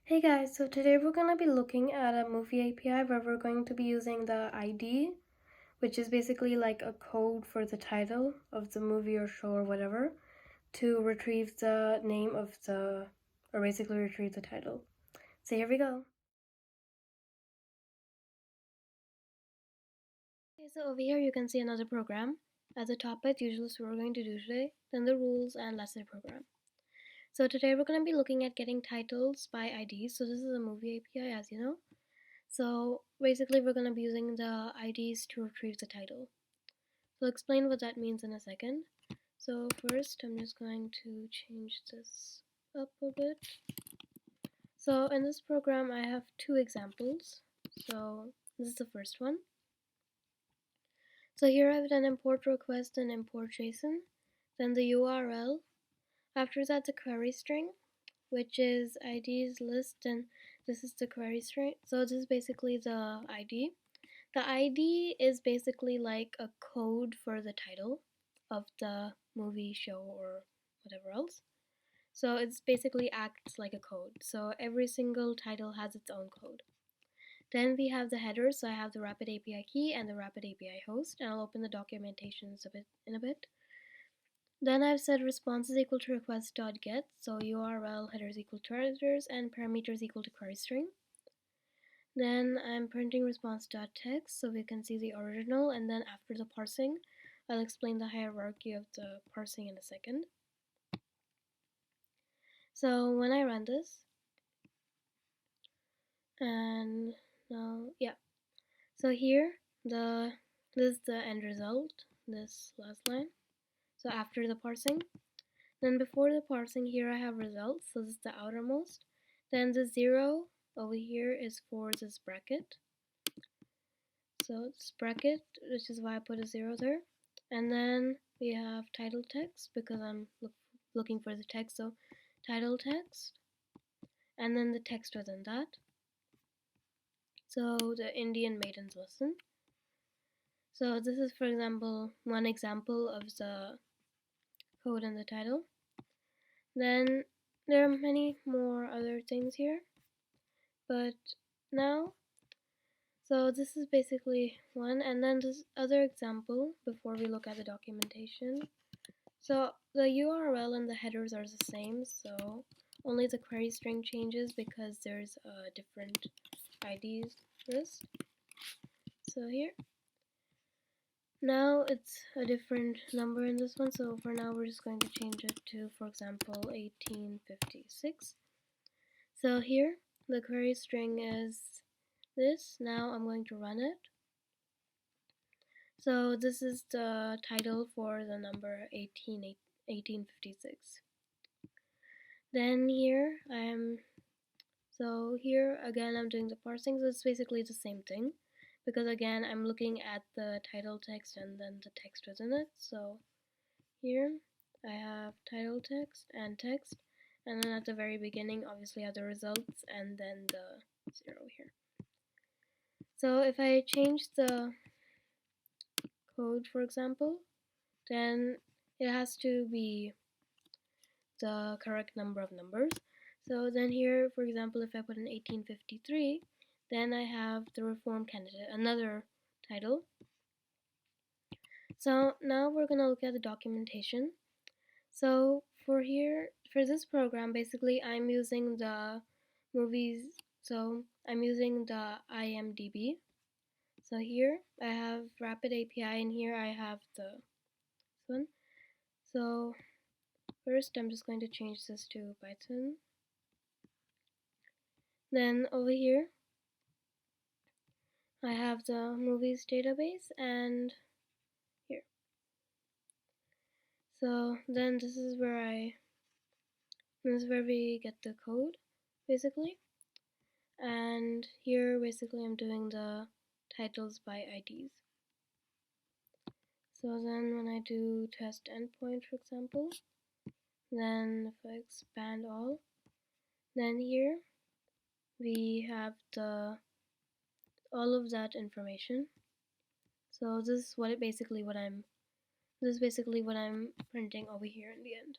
Hey guys, so today we're going to be looking at a movie API where we're going to be using the ID, which is basically like a code for the title of the movie or show or whatever, to retrieve the name of or basically retrieve the title. So here we go. Okay, so over here you can see another program. At the top as usual, is what we're going to do today, then the rules, and that's the program. So today we're going to be looking at getting titles by ID. So this is a movie API, as you know. So basically we're going to be using the IDs to retrieve the title. So I'll explain what that means in a second. So first I'm just going to change this up a bit. So in this program I have two examples. So this is the first one. So here I've done import request and import JSON, then the URL, after that the query string, which is IDs list, and this is the query string. So this is basically the ID. The ID is basically like a code for the title of the movie, show, or whatever else. So it's basically acts like a code. So every single title has its own code. Then we have the headers. So I have the Rapid API key and the Rapid API host, and I'll open the documentation in a bit. Then I've said response is equal to request.get, so URL headers equal to headers and parameters equal to query string. Then I'm printing response.text so we can see the original, and then after the parsing, I'll explain the hierarchy of the parsing in a second. So when I run this, and now, yeah. So here, this is the end result, this last line. So after the parsing, then before the parsing, here I have results, so this is the outermost. Then the 0 over here is for this bracket. So it's bracket, which is why I put a 0 there. And then we have title text because I'm looking for the text, so title text, and then the text within that. So the Indian Maidens Listen. So this is, for example, one example of the code in the title. Then there are many more other things here, but now, so this is basically one, and then this other example before we look at the documentation. So the URL and the headers are the same, so only the query string changes because there's a different IDs list. So here, now it's a different number in this one, so for now we're just going to change it to, for example, 1856. So here, the query string is this. Now I'm going to run it. So this is the title for the number 1856. Then here so here again I'm doing the parsing, so it's basically the same thing because again I'm looking at the title text and then the text within it. So here I have title text, and then at the very beginning obviously I have the results and then the 0 here. So if I change the code, for example, then it has to be the correct number of numbers. So then here, for example, if I put in 1853, then I have the reform candidate, another title. So now we're going to look at the documentation. So for this program, basically I'm using the movies, so I'm using the IMDb. So here I have Rapid API, and here I have this one. So first I'm just going to change this to Python. Then over here I have the movies database, and here. So then this is where we get the code basically. And here basically I'm doing the titles by IDs. So then when I do test endpoint, for example, then if I expand all, then here we have all of that information. So this is basically what I'm printing over here in the end.